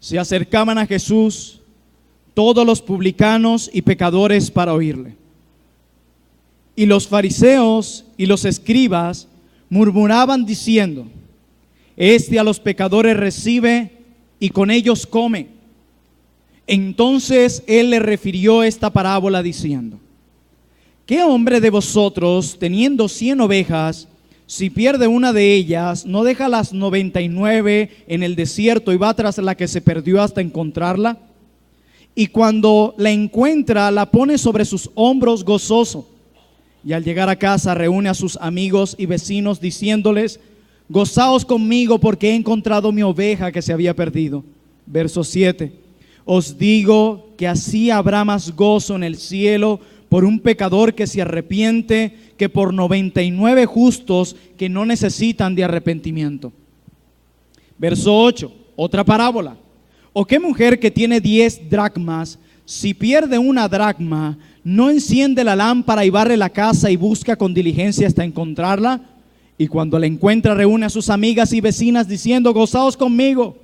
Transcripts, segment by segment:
Se acercaban a Jesús todos los publicanos y pecadores para oírle. Y los fariseos y los escribas murmuraban diciendo: Este a los pecadores recibe y con ellos come. Entonces él le refirió esta parábola diciendo: ¿Qué hombre de vosotros, teniendo 100 ovejas, si pierde una de ellas, no deja las 99 en el desierto y va tras la que se perdió hasta encontrarla? Y cuando la encuentra, la pone sobre sus hombros gozoso. Y al llegar a casa reúne a sus amigos y vecinos diciéndoles: Gozaos conmigo porque he encontrado mi oveja que se había perdido. Verso 7. Os digo que así habrá más gozo en el cielo por un pecador que se arrepiente que por 99 justos que no necesitan de arrepentimiento. Verso 8, otra parábola. ¿O qué mujer que tiene 10 dracmas, si pierde una dracma, no enciende la lámpara y barre la casa y busca con diligencia hasta encontrarla? Y cuando la encuentra reúne a sus amigas y vecinas diciendo: Gozaos conmigo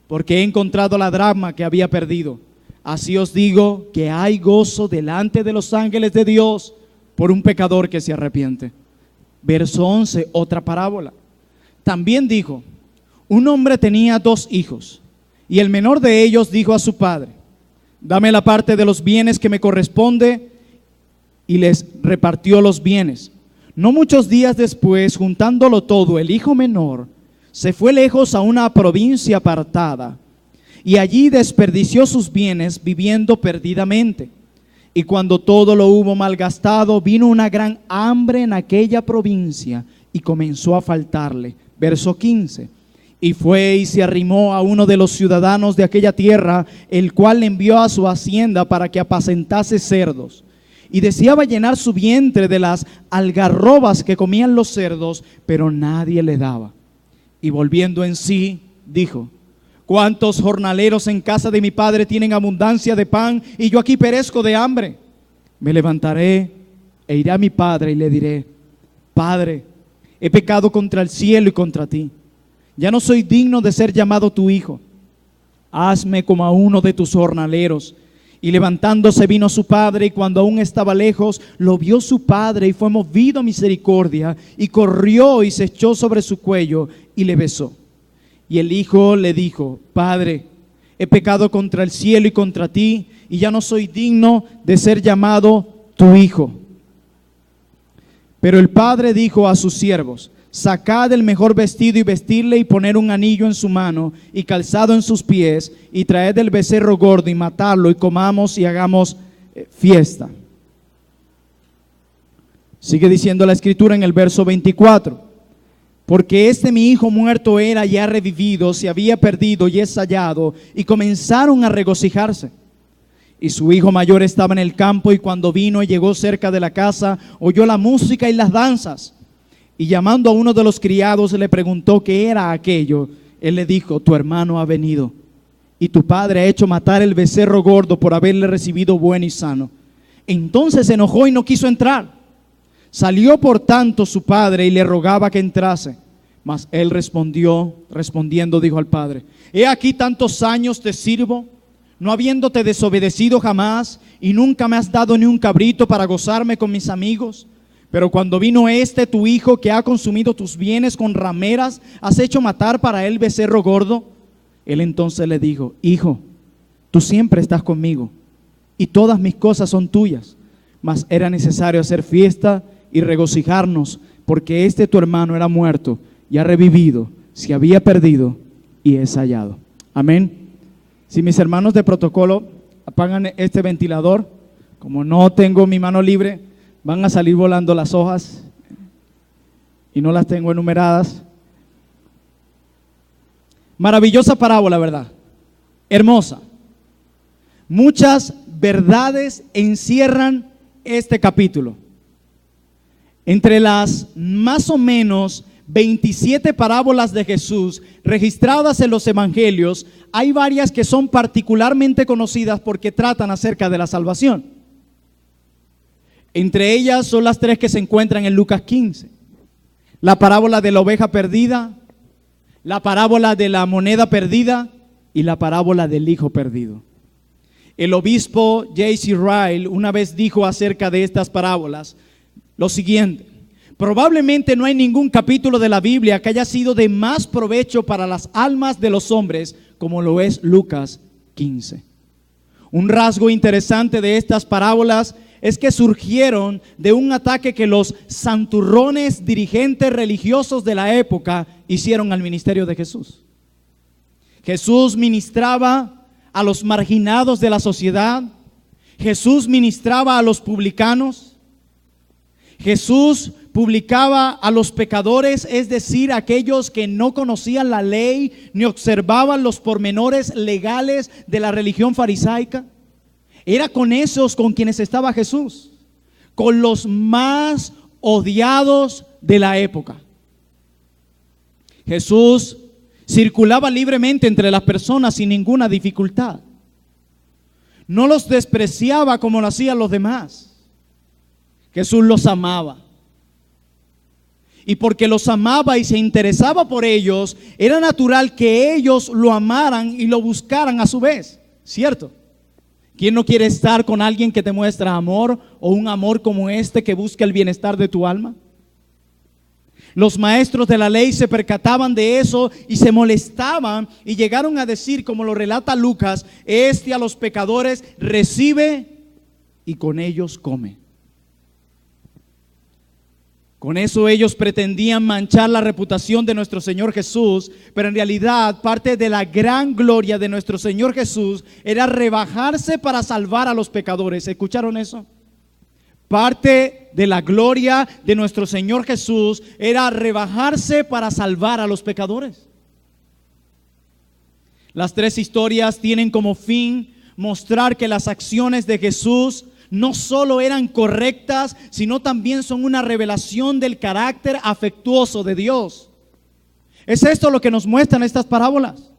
porque he encontrado la dracma que había perdido. Así os digo que hay gozo delante de los ángeles de Dios por un pecador que se arrepiente. Verso 11, otra parábola. También dijo: un hombre tenía 2 hijos, y el menor de ellos dijo a su padre: Dame la parte de los bienes que me corresponde, y les repartió los bienes. No muchos días después, juntándolo todo, el hijo menor se fue lejos a una provincia apartada, y allí desperdició sus bienes viviendo perdidamente. Y cuando todo lo hubo malgastado, vino una gran hambre en aquella provincia y comenzó a faltarle. Verso 15. Y fue y se arrimó a uno de los ciudadanos de aquella tierra, el cual le envió a su hacienda para que apacentase cerdos. Y deseaba llenar su vientre de las algarrobas que comían los cerdos, pero nadie le daba. Y volviendo en sí, dijo: ¿Cuántos jornaleros en casa de mi padre tienen abundancia de pan y yo aquí perezco de hambre? Me levantaré e iré a mi padre y le diré: Padre, he pecado contra el cielo y contra ti. Ya no soy digno de ser llamado tu hijo. Hazme como a uno de tus jornaleros. Y levantándose vino su padre, y cuando aún estaba lejos, lo vio su padre y fue movido a misericordia, y corrió y se echó sobre su cuello y le besó. Y el hijo le dijo: Padre, he pecado contra el cielo y contra ti, y ya no soy digno de ser llamado tu hijo. Pero el padre dijo a sus siervos: Sacad el mejor vestido y vestirle, y poner un anillo en su mano y calzado en sus pies, y traed el becerro gordo y matadlo, y comamos y hagamos fiesta. Sigue diciendo la escritura en el verso 24: Porque mi hijo muerto era ya revivido, se había perdido y es hallado, y comenzaron a regocijarse. Y su hijo mayor estaba en el campo, y cuando vino y llegó cerca de la casa, oyó la música y las danzas. Y llamando a uno de los criados le preguntó qué era aquello. Él le dijo: Tu hermano ha venido, y tu padre ha hecho matar el becerro gordo por haberle recibido bueno y sano. Entonces se enojó y no quiso entrar. Salió por tanto su padre y le rogaba que entrase. Mas él respondiendo dijo al padre: He aquí tantos años te sirvo, no habiéndote desobedecido jamás, y nunca me has dado ni un cabrito para gozarme con mis amigos. Pero cuando vino tu hijo, que ha consumido tus bienes con rameras, ¿has hecho matar para él becerro gordo? Él entonces le dijo: Hijo, tú siempre estás conmigo, y todas mis cosas son tuyas. Mas era necesario hacer fiesta y regocijarnos, porque tu hermano era muerto y ha revivido, se había perdido y es hallado. Amén. Si mis hermanos de protocolo apagan este ventilador, como no tengo mi mano libre, van a salir volando las hojas y no las tengo enumeradas. Maravillosa parábola, ¿verdad? Hermosa. Muchas verdades encierran este capítulo. Entre las más o menos 27 parábolas de Jesús registradas en los evangelios, hay varias que son particularmente conocidas porque tratan acerca de la salvación. Entre ellas son las 3 que se encuentran en Lucas 15. La parábola de la oveja perdida, la parábola de la moneda perdida y la parábola del hijo perdido. El obispo J.C. Ryle una vez dijo acerca de estas parábolas lo siguiente: probablemente no hay ningún capítulo de la Biblia que haya sido de más provecho para las almas de los hombres como lo es Lucas 15. Un rasgo interesante de estas parábolas es que surgieron de un ataque que los santurrones dirigentes religiosos de la época hicieron al ministerio de Jesús. Jesús ministraba a los marginados de la sociedad. Jesús ministraba a los publicanos. Jesús publicaba a los pecadores, es decir, aquellos que no conocían la ley ni observaban los pormenores legales de la religión farisaica. Era con esos con quienes estaba Jesús, con los más odiados de la época. Jesús circulaba libremente entre las personas sin ninguna dificultad. No los despreciaba como lo hacían los demás. Jesús los amaba. Y porque los amaba y se interesaba por ellos, era natural que ellos lo amaran y lo buscaran a su vez, ¿cierto? ¿Quién no quiere estar con alguien que te muestra amor, o un amor como este que busca el bienestar de tu alma? Los maestros de la ley se percataban de eso y se molestaban y llegaron a decir, como lo relata Lucas: este a los pecadores recibe y con ellos come. Con eso ellos pretendían manchar la reputación de nuestro Señor Jesús, pero en realidad parte de la gran gloria de nuestro Señor Jesús era rebajarse para salvar a los pecadores. ¿Escucharon eso? Parte de la gloria de nuestro Señor Jesús era rebajarse para salvar a los pecadores. Las tres historias tienen como fin mostrar que las acciones de Jesús no solo eran correctas, sino también son una revelación del carácter afectuoso de Dios. Es esto lo que nos muestran estas parábolas.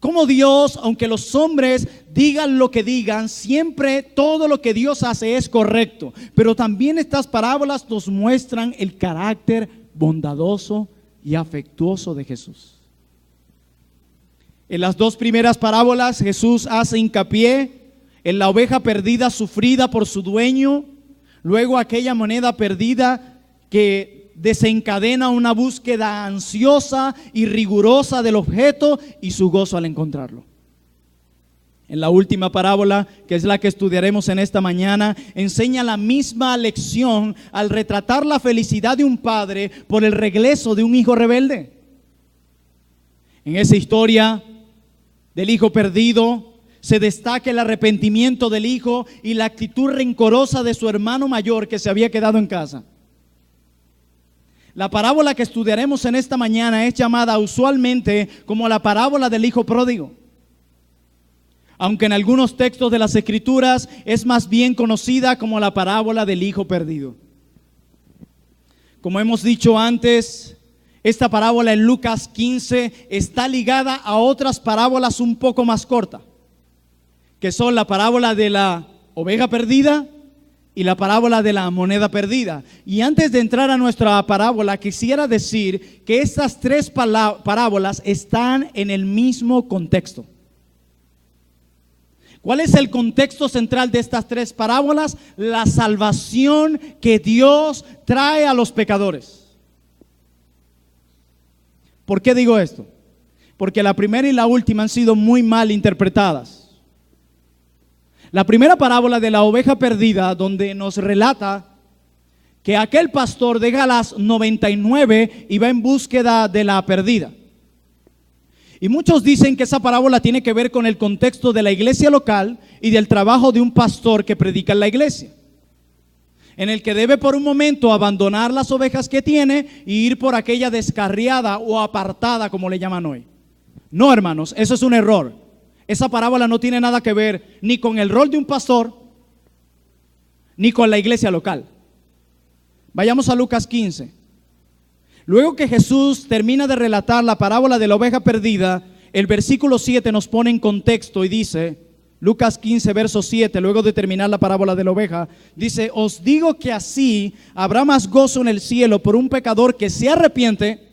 Cómo Dios, aunque los hombres digan lo que digan, siempre todo lo que Dios hace es correcto. Pero también estas parábolas nos muestran el carácter bondadoso y afectuoso de Jesús. En las dos primeras parábolas Jesús hace hincapié en la oveja perdida sufrida por su dueño, luego aquella moneda perdida que desencadena una búsqueda ansiosa y rigurosa del objeto y su gozo al encontrarlo. En la última parábola, que es la que estudiaremos en esta mañana, enseña la misma lección al retratar la felicidad de un padre por el regreso de un hijo rebelde. En esa historia del hijo perdido se destaca el arrepentimiento del hijo y la actitud rencorosa de su hermano mayor que se había quedado en casa. La parábola que estudiaremos en esta mañana es llamada usualmente como la parábola del hijo pródigo, aunque en algunos textos de las Escrituras es más bien conocida como la parábola del hijo perdido. Como hemos dicho antes, esta parábola en Lucas 15 está ligada a otras parábolas un poco más cortas, que son la parábola de la oveja perdida y la parábola de la moneda perdida. Y antes de entrar a nuestra parábola, quisiera decir que estas tres parábolas están en el mismo contexto. ¿Cuál es el contexto central de estas tres parábolas? La salvación que Dios trae a los pecadores. ¿Por qué digo esto? Porque la primera y la última han sido muy mal interpretadas. La primera parábola de la oveja perdida, donde nos relata que aquel pastor deja las 99 y va en búsqueda de la perdida. Y muchos dicen que esa parábola tiene que ver con el contexto de la iglesia local y del trabajo de un pastor que predica en la iglesia, en el que debe por un momento abandonar las ovejas que tiene y ir por aquella descarriada o apartada, como le llaman hoy. No, hermanos, eso es un error. Esa parábola no tiene nada que ver ni con el rol de un pastor, ni con la iglesia local. Vayamos a Lucas 15. Luego que Jesús termina de relatar la parábola de la oveja perdida, el versículo 7 nos pone en contexto y dice, Lucas 15, verso 7, luego de terminar la parábola de la oveja, dice: os digo que así habrá más gozo en el cielo por un pecador que se arrepiente,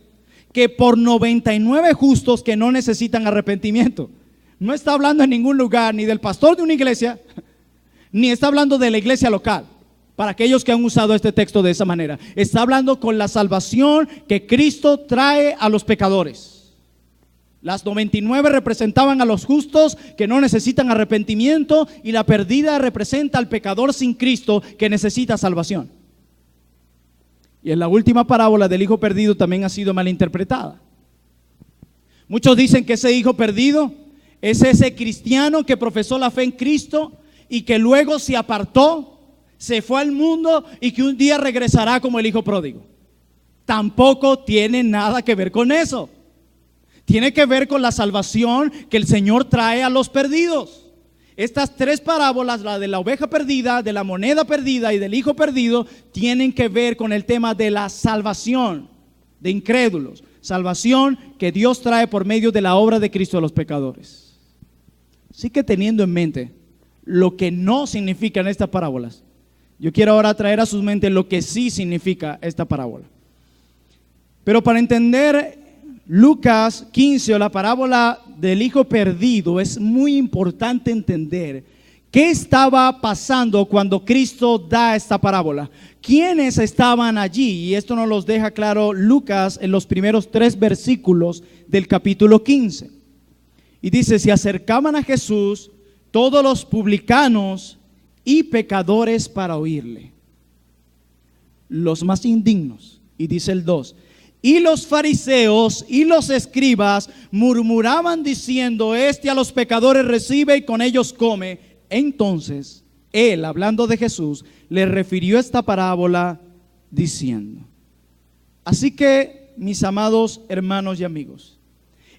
que por 99 justos que no necesitan arrepentimiento. No está hablando en ningún lugar ni del pastor de una iglesia, ni está hablando de la iglesia local, para aquellos que han usado este texto de esa manera. Está hablando con la salvación que Cristo trae a los pecadores. Las 99 representaban a los justos que no necesitan arrepentimiento, y la perdida representa al pecador sin Cristo que necesita salvación. Y en la última parábola del hijo perdido también ha sido malinterpretada. Muchos dicen que ese hijo perdido es ese cristiano que profesó la fe en Cristo y que luego se apartó, se fue al mundo y que un día regresará como el hijo pródigo. Tampoco tiene nada que ver con eso. Tiene que ver con la salvación que el Señor trae a los perdidos. Estas tres parábolas, la de la oveja perdida, de la moneda perdida y del hijo perdido, tienen que ver con el tema de la salvación de incrédulos. Salvación que Dios trae por medio de la obra de Cristo a los pecadores. Así que, teniendo en mente lo que no significan estas parábolas, yo quiero ahora traer a sus mentes lo que sí significa esta parábola. Pero para entender Lucas 15 o la parábola del hijo perdido, es muy importante entender qué estaba pasando cuando Cristo da esta parábola. ¿Quiénes estaban allí? Y esto nos los deja claro Lucas en los primeros 3 versículos del capítulo 15. Y dice: se acercaban a Jesús todos los publicanos y pecadores para oírle, los más indignos. Y dice el 2: y los fariseos y los escribas murmuraban diciendo: este a los pecadores recibe y con ellos come. Entonces él, hablando de Jesús, le refirió esta parábola diciendo. Así que, mis amados hermanos y amigos,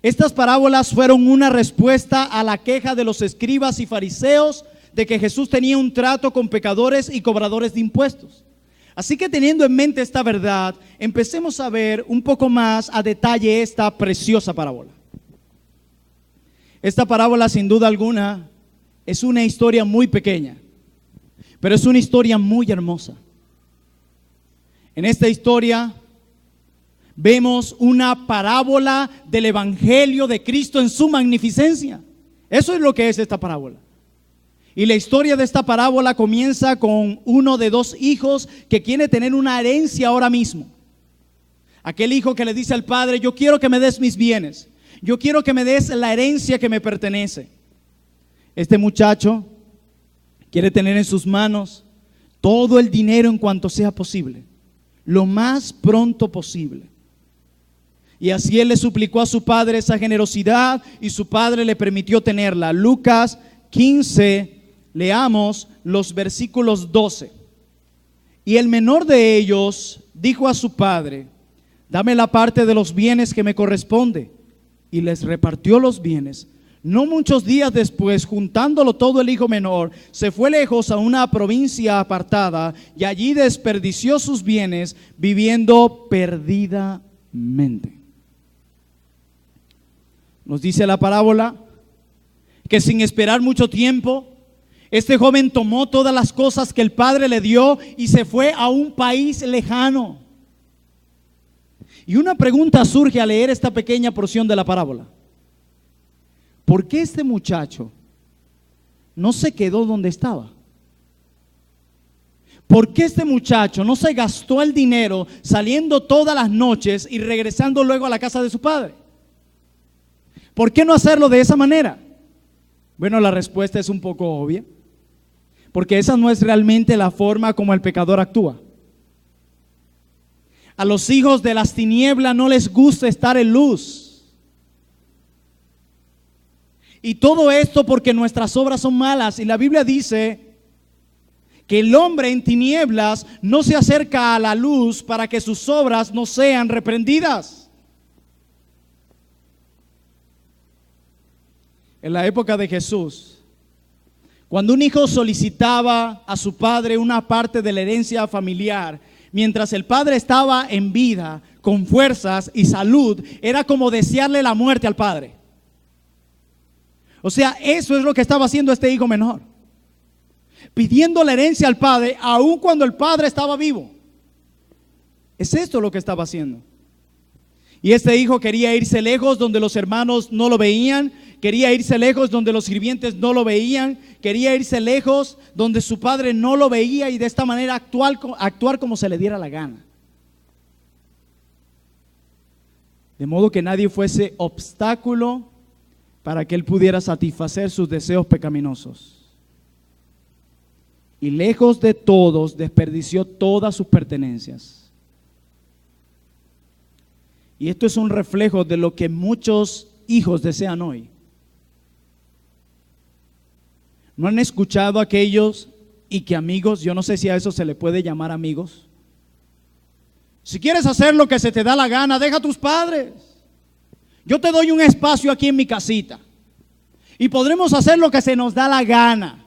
estas parábolas fueron una respuesta a la queja de los escribas y fariseos de que Jesús tenía un trato con pecadores y cobradores de impuestos. Así que, teniendo en mente esta verdad, empecemos a ver un poco más a detalle esta preciosa parábola. Esta parábola, sin duda alguna, es una historia muy pequeña, pero es una historia muy hermosa. En esta historia vemos una parábola del Evangelio de Cristo en su magnificencia. Eso es lo que es esta parábola. Y la historia de esta parábola comienza con uno de 2 hijos que quiere tener una herencia ahora mismo. Aquel hijo que le dice al padre: yo quiero que me des mis bienes, yo quiero que me des la herencia que me pertenece. Este muchacho quiere tener en sus manos todo el dinero en cuanto sea posible, lo más pronto posible. Y así él le suplicó a su padre esa generosidad y su padre le permitió tenerla. Lucas 15, leamos los versículos 12. Y el menor de ellos dijo a su padre: dame la parte de los bienes que me corresponde. Y les repartió los bienes. No muchos días después, juntándolo todo, el hijo menor se fue lejos a una provincia apartada y allí desperdició sus bienes viviendo perdidamente. Nos dice la parábola que sin esperar mucho tiempo, este joven tomó todas las cosas que el padre le dio y se fue a un país lejano. Y una pregunta surge al leer esta pequeña porción de la parábola: ¿por qué este muchacho no se quedó donde estaba? ¿Por qué este muchacho no se gastó el dinero saliendo todas las noches y regresando luego a la casa de su padre? ¿Por qué no hacerlo de esa manera? Bueno, la respuesta es un poco obvia, porque esa no es realmente la forma como el pecador actúa. A los hijos de las tinieblas no les gusta estar en luz. Y todo esto porque nuestras obras son malas. Y la Biblia dice que el hombre en tinieblas no se acerca a la luz para que sus obras no sean reprendidas. En la época de Jesús, cuando un hijo solicitaba a su padre una parte de la herencia familiar, mientras el padre estaba en vida, con fuerzas y salud, era como desearle la muerte al padre. O sea, eso es lo que estaba haciendo este hijo menor, pidiendo la herencia al padre, aun cuando el padre estaba vivo. Es esto lo que estaba haciendo. Y este hijo quería irse lejos donde los hermanos no lo veían, quería irse lejos donde los sirvientes no lo veían, quería irse lejos donde su padre no lo veía y de esta manera actuar como se le diera la gana. De modo que nadie fuese obstáculo para que él pudiera satisfacer sus deseos pecaminosos. Y lejos de todos desperdició todas sus pertenencias. Y esto es un reflejo de lo que muchos hijos desean hoy. ¿No han escuchado a aquellos y que amigos, yo no sé si a eso se le puede llamar amigos? Si quieres hacer lo que se te da la gana, deja a tus padres. Yo te doy un espacio aquí en mi casita y podremos hacer lo que se nos da la gana.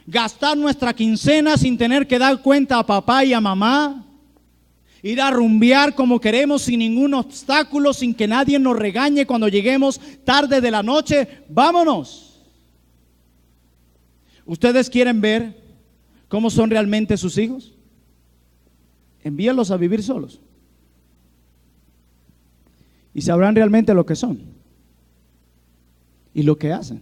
Gastar nuestra quincena sin tener que dar cuenta a papá y a mamá. Ir a rumbear como queremos sin ningún obstáculo, sin que nadie nos regañe cuando lleguemos tarde de la noche. ¡Vámonos! ¿Ustedes quieren ver cómo son realmente sus hijos? Envíalos a vivir solos y sabrán realmente lo que son y lo que hacen.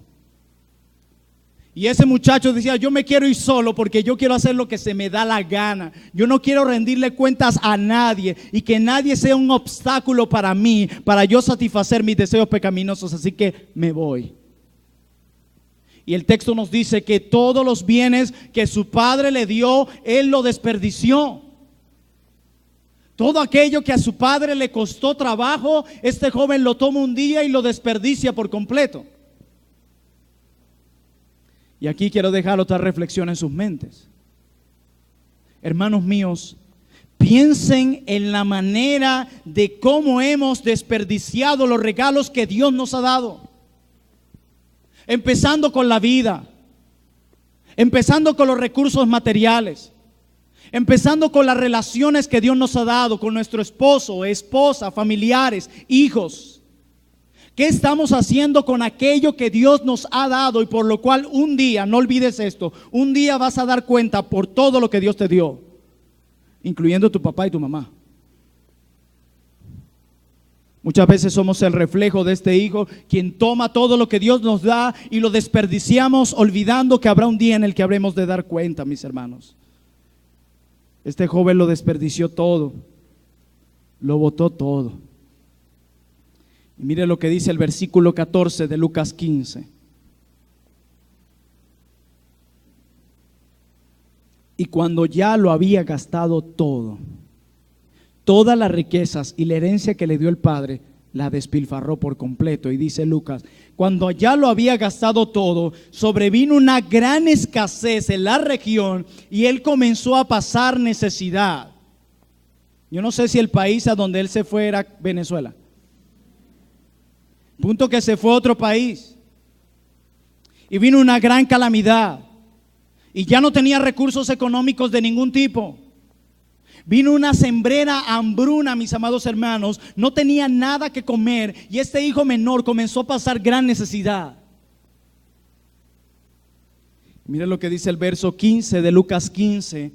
Y ese muchacho decía: yo me quiero ir solo porque yo quiero hacer lo que se me da la gana. Yo no quiero rendirle cuentas a nadie y que nadie sea un obstáculo para mí, para yo satisfacer mis deseos pecaminosos, así que me voy. Y el texto nos dice que todos los bienes que su padre le dio, él lo desperdició. Todo aquello que a su padre le costó trabajo, este joven lo toma un día y lo desperdicia por completo. Y aquí quiero dejar otra reflexión en sus mentes. Hermanos míos, piensen en la manera de cómo hemos desperdiciado los regalos que Dios nos ha dado. Empezando con la vida, empezando con los recursos materiales, empezando con las relaciones que Dios nos ha dado con nuestro esposo, esposa, familiares, hijos. ¿Qué estamos haciendo con aquello que Dios nos ha dado y por lo cual un día, no olvides esto, un día vas a dar cuenta por todo lo que Dios te dio, incluyendo tu papá y tu mamá? Muchas veces somos el reflejo de este hijo, quien toma todo lo que Dios nos da y lo desperdiciamos, olvidando que habrá un día en el que habremos de dar cuenta, mis hermanos. Este joven lo desperdició todo, lo botó todo. Y mire lo que dice el versículo 14 de Lucas 15. Y cuando ya lo había gastado todo, todas las riquezas y la herencia que le dio el padre, la despilfarró por completo. Y dice Lucas: cuando ya lo había gastado todo, sobrevino una gran escasez en la región y él comenzó a pasar necesidad. Yo no sé si el país a donde él se fue era Venezuela. Punto que se fue a otro país y vino una gran calamidad y ya no tenía recursos económicos de ningún tipo. Vino una sembrera hambruna, mis amados hermanos, no tenía nada que comer y este hijo menor comenzó a pasar gran necesidad. Mire lo que dice el verso 15 de Lucas 15.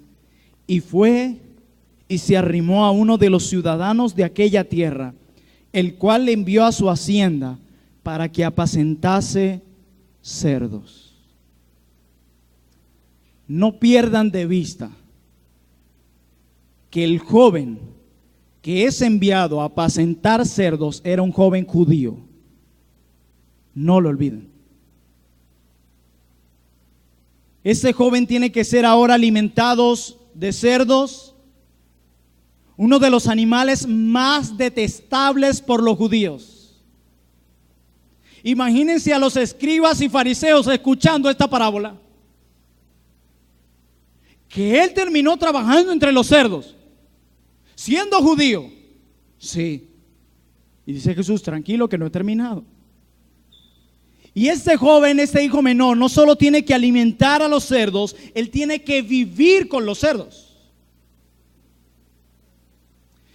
Y fue y se arrimó a uno de los ciudadanos de aquella tierra, el cual le envió a su hacienda para que apacentase cerdos. No pierdan de vista que el joven que es enviado a apacentar cerdos era un joven judío. No lo olviden. Ese joven tiene que ser ahora alimentados de cerdos, uno de los animales más detestables por los judíos. Imagínense a los escribas y fariseos escuchando esta parábola. Que él terminó trabajando entre los cerdos, siendo judío. Sí. Y dice Jesús: tranquilo que no he terminado. Y este joven, este hijo menor, no solo tiene que alimentar a los cerdos, él tiene que vivir con los cerdos.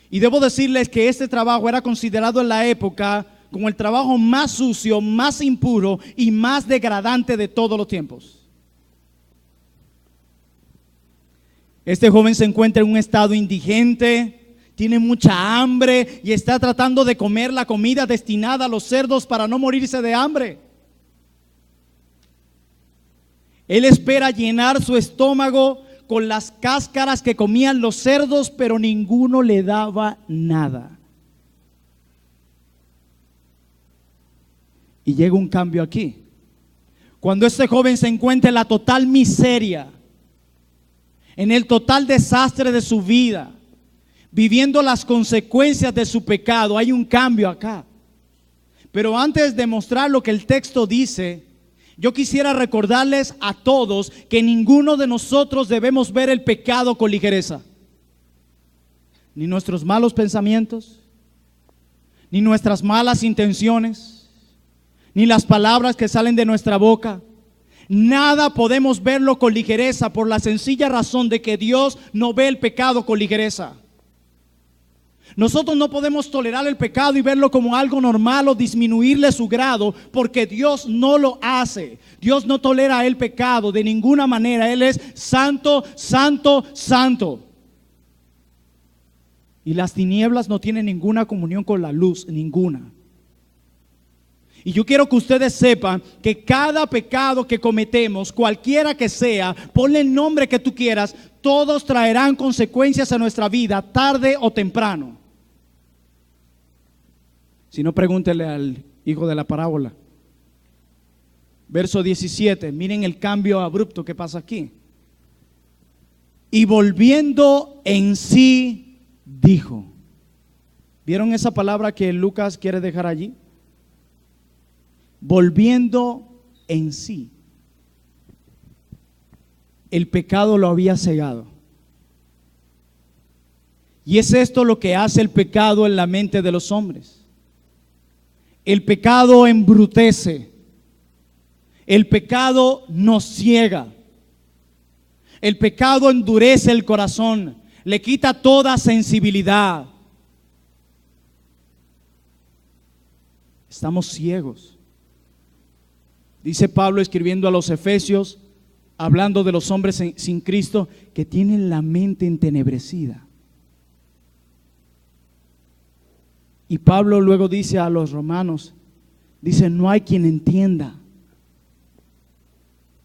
Y debo decirles que este trabajo era considerado en la época como el trabajo más sucio, más impuro y más degradante de todos los tiempos. Este joven se encuentra en un estado indigente, tiene mucha hambre y está tratando de comer la comida destinada a los cerdos para no morirse de hambre. Él espera llenar su estómago con las cáscaras que comían los cerdos, pero ninguno le daba nada. Y llega un cambio aquí. Cuando este joven se encuentra en la total miseria, en el total desastre de su vida, viviendo las consecuencias de su pecado, hay un cambio acá. Pero antes de mostrar lo que el texto dice, yo quisiera recordarles a todos que ninguno de nosotros debemos ver el pecado con ligereza. Ni nuestros malos pensamientos, ni nuestras malas intenciones, ni las palabras que salen de nuestra boca. Nada podemos verlo con ligereza por la sencilla razón de que Dios no ve el pecado con ligereza. Nosotros no podemos tolerar el pecado y verlo como algo normal o disminuirle su grado, porque Dios no lo hace. Dios no tolera el pecado de ninguna manera. Él es santo, santo, santo. Y las tinieblas no tienen ninguna comunión con la luz, ninguna. Y yo quiero que ustedes sepan que cada pecado que cometemos, cualquiera que sea, ponle el nombre que tú quieras, todos traerán consecuencias a nuestra vida, tarde o temprano. Si no, pregúntele al hijo de la parábola. Verso 17, miren el cambio abrupto que pasa aquí. Y volviendo en sí, dijo. ¿Vieron esa palabra que Lucas quiere dejar allí? Volviendo en sí. El pecado lo había cegado. Y es esto lo que hace el pecado en la mente de los hombres. El pecado embrutece. El pecado nos ciega. El pecado endurece el corazón, le quita toda sensibilidad. Estamos ciegos. Dice Pablo escribiendo a los Efesios, hablando de los hombres sin Cristo, que tienen la mente entenebrecida. Y Pablo luego dice a los romanos, dice, no hay quien entienda.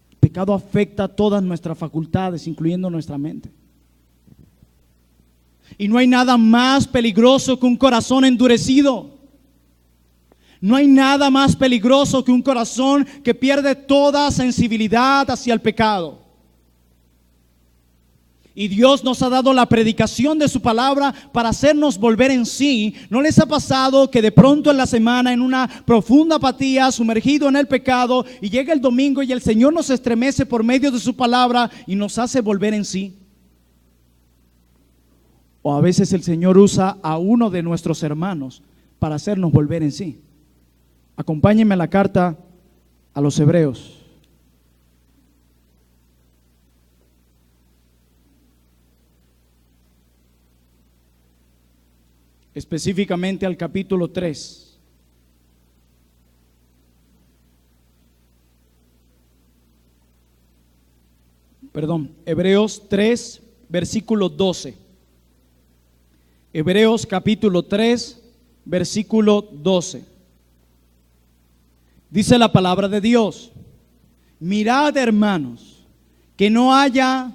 El pecado afecta todas nuestras facultades, incluyendo nuestra mente. Y no hay nada más peligroso que un corazón endurecido. No hay nada más peligroso que un corazón que pierde toda sensibilidad hacia el pecado. Y Dios nos ha dado la predicación de su palabra para hacernos volver en sí. ¿No les ha pasado que de pronto en la semana, en una profunda apatía, sumergido en el pecado, y llega el domingo y el Señor nos estremece por medio de su palabra y nos hace volver en sí? O a veces el Señor usa a uno de nuestros hermanos para hacernos volver en sí. Acompáñenme a la carta a los Hebreos. Específicamente al capítulo 3. Hebreos 3, versículo 12. Hebreos capítulo 3, versículo 12. Dice la palabra de Dios: mirad, hermanos, que no haya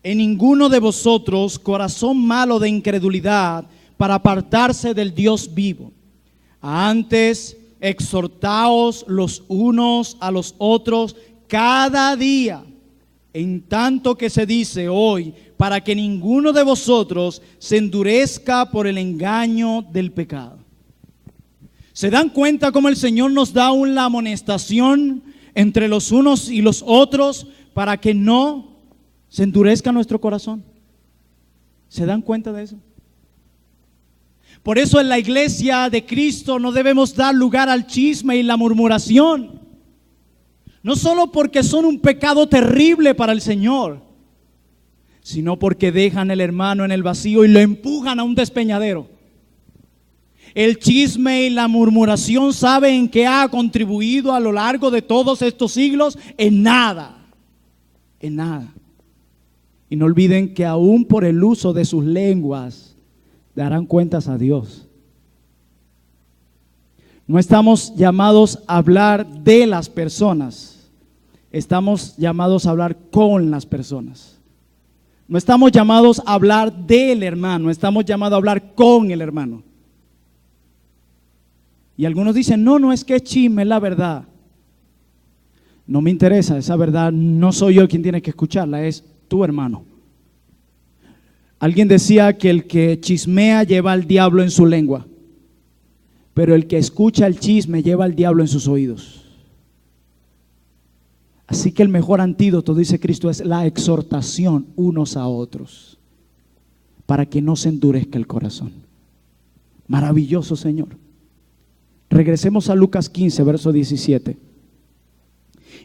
en ninguno de vosotros corazón malo de incredulidad para apartarse del Dios vivo. Antes, exhortaos los unos a los otros cada día, en tanto que se dice hoy, para que ninguno de vosotros se endurezca por el engaño del pecado. ¿Se dan cuenta cómo el Señor nos da una amonestación entre los unos y los otros para que no se endurezca nuestro corazón? ¿Se dan cuenta de eso? Por eso en la iglesia de Cristo no debemos dar lugar al chisme y la murmuración. No solo porque son un pecado terrible para el Señor, sino porque dejan al hermano en el vacío y lo empujan a un despeñadero. El chisme y la murmuración, ¿saben qué ha contribuido a lo largo de todos estos siglos? En nada, en nada. Y no olviden que aún por el uso de sus lenguas darán cuentas a Dios. No estamos llamados a hablar de las personas, estamos llamados a hablar con las personas. No estamos llamados a hablar del hermano, estamos llamados a hablar con el hermano. Y algunos dicen, no es que es chisme, es la verdad. No me interesa, esa verdad no soy yo quien tiene que escucharla, es tu hermano. Alguien decía que el que chismea lleva al diablo en su lengua, pero el que escucha el chisme lleva al diablo en sus oídos. Así que el mejor antídoto, dice Cristo, es la exhortación unos a otros, para que no se endurezca el corazón. Maravilloso, Señor. Regresemos a Lucas 15, verso 17.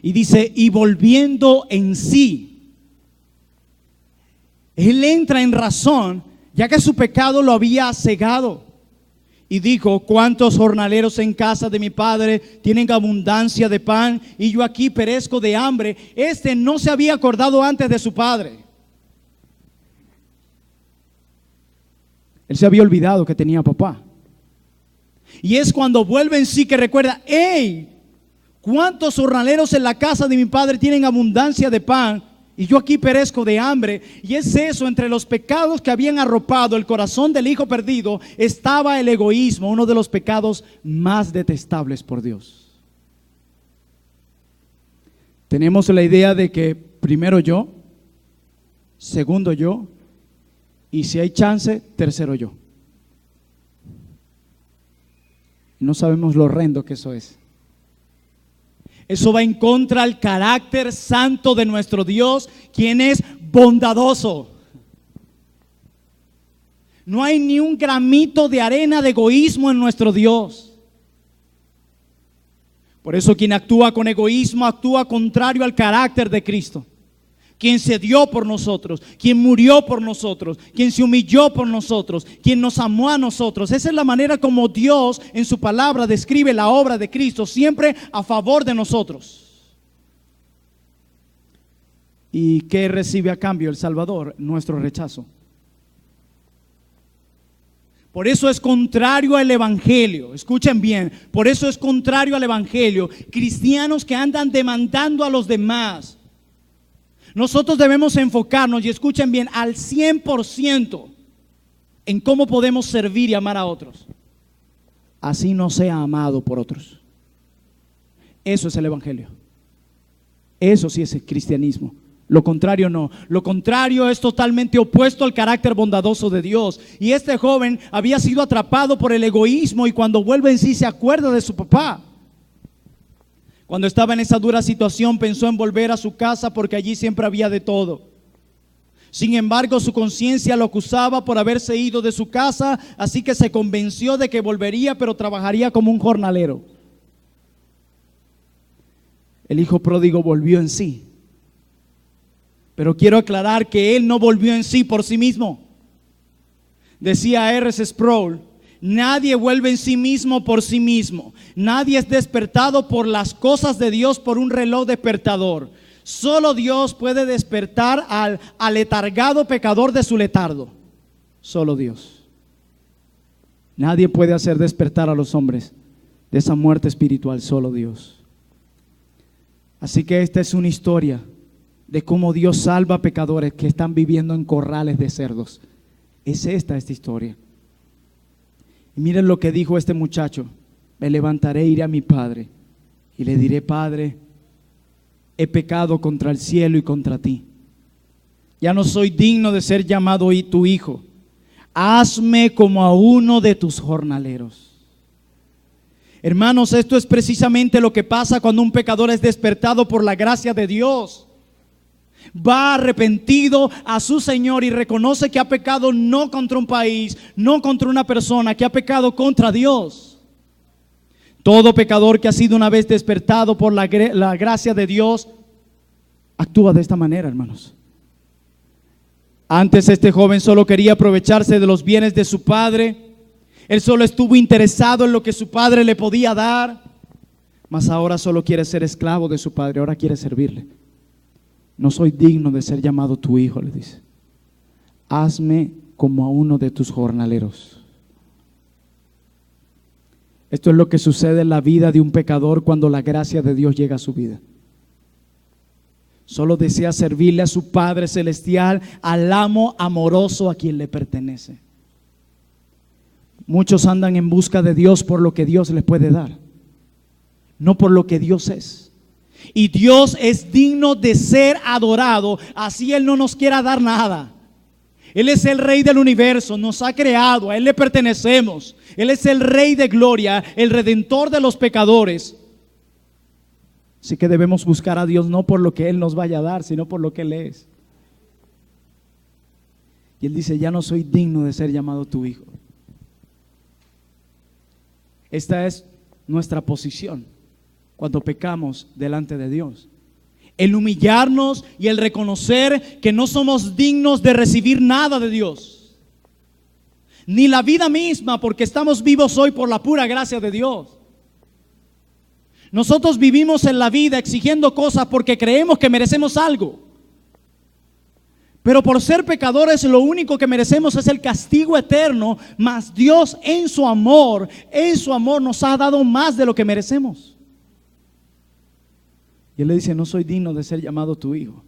Y dice, y volviendo en sí, él entra en razón, ya que su pecado lo había cegado. Y dijo, ¿cuántos jornaleros en casa de mi padre tienen abundancia de pan y yo aquí perezco de hambre? Este no se había acordado antes de su padre. Él se había olvidado que tenía papá. Y es cuando vuelve en sí que recuerda, hey, ¿cuántos jornaleros en la casa de mi padre tienen abundancia de pan y yo aquí perezco de hambre? Y es eso, entre los pecados que habían arropado el corazón del hijo perdido, estaba el egoísmo, uno de los pecados más detestables por Dios. Tenemos la idea de que primero yo, segundo yo, y si hay chance, tercero yo. No sabemos lo horrendo que eso es. Eso va en contra del carácter santo de nuestro Dios, quien es bondadoso. No hay ni un gramito de arena de egoísmo en nuestro Dios. Por eso quien actúa con egoísmo actúa contrario al carácter de Cristo. Quien se dio por nosotros, quien murió por nosotros, quien se humilló por nosotros, quien nos amó a nosotros. Esa es la manera como Dios en su palabra describe la obra de Cristo, siempre a favor de nosotros. ¿Y qué recibe a cambio el Salvador? Nuestro rechazo. Por eso es contrario al evangelio. Escuchen bien, por eso es contrario al evangelio. Cristianos que andan demandando a los demás. Nosotros debemos enfocarnos, y escuchen bien, al 100% en cómo podemos servir y amar a otros, así no sea amado por otros. Eso es el evangelio. Eso sí es el cristianismo. Lo contrario no. Lo contrario es totalmente opuesto al carácter bondadoso de Dios. Y este joven había sido atrapado por el egoísmo, y cuando vuelve en sí se acuerda de su papá. Cuando estaba en esa dura situación pensó en volver a su casa porque allí siempre había de todo. Sin embargo, su conciencia lo acusaba por haberse ido de su casa, así que se convenció de que volvería, pero trabajaría como un jornalero. El hijo pródigo volvió en sí. Pero quiero aclarar que él no volvió en sí por sí mismo. Decía R.C. Sproul, nadie vuelve en sí mismo por sí mismo. Nadie es despertado por las cosas de Dios por un reloj despertador. Solo Dios puede despertar al aletargado pecador de su letargo. Solo Dios. Nadie puede hacer despertar a los hombres de esa muerte espiritual, solo Dios. Así que esta es una historia de cómo Dios salva a pecadores que están viviendo en corrales de cerdos. Es esta historia. Y miren lo que dijo este muchacho: me levantaré, iré a mi padre y le diré, Padre, he pecado contra el cielo y contra ti. Ya no soy digno de ser llamado tu hijo. Hazme como a uno de tus jornaleros. Hermanos, esto es precisamente lo que pasa cuando un pecador es despertado por la gracia de Dios. Va arrepentido a su Señor y reconoce que ha pecado no contra un país, no contra una persona, que ha pecado contra Dios. Todo pecador que ha sido una vez despertado por la gracia de Dios actúa de esta manera, hermanos. Antes este joven solo quería aprovecharse de los bienes de su padre. Él solo estuvo interesado en lo que su padre le podía dar. Mas ahora solo quiere ser esclavo de su padre, ahora quiere servirle. No soy digno de ser llamado tu hijo, le dice. Hazme como a uno de tus jornaleros. Esto es lo que sucede en la vida de un pecador cuando la gracia de Dios llega a su vida. Solo desea servirle a su Padre Celestial, al amo amoroso a quien le pertenece. Muchos andan en busca de Dios por lo que Dios les puede dar, no por lo que Dios es. Y Dios es digno de ser adorado, así Él no nos quiera dar nada. Él es el Rey del universo, nos ha creado, a Él le pertenecemos. Él es el Rey de gloria, el Redentor de los pecadores. Así que debemos buscar a Dios no por lo que Él nos vaya a dar, sino por lo que Él es. Y Él dice: ya no soy digno de ser llamado tu hijo. Esta es nuestra posición cuando pecamos delante de Dios. El humillarnos y el reconocer que no somos dignos de recibir nada de Dios, ni la vida misma, porque estamos vivos hoy por la pura gracia de Dios. Nosotros vivimos en la vida exigiendo cosas porque creemos que merecemos algo, pero por ser pecadores lo único que merecemos es el castigo eterno. Mas Dios en su amor nos ha dado más de lo que merecemos. Y Él le dice: no soy digno de ser llamado tu hijo.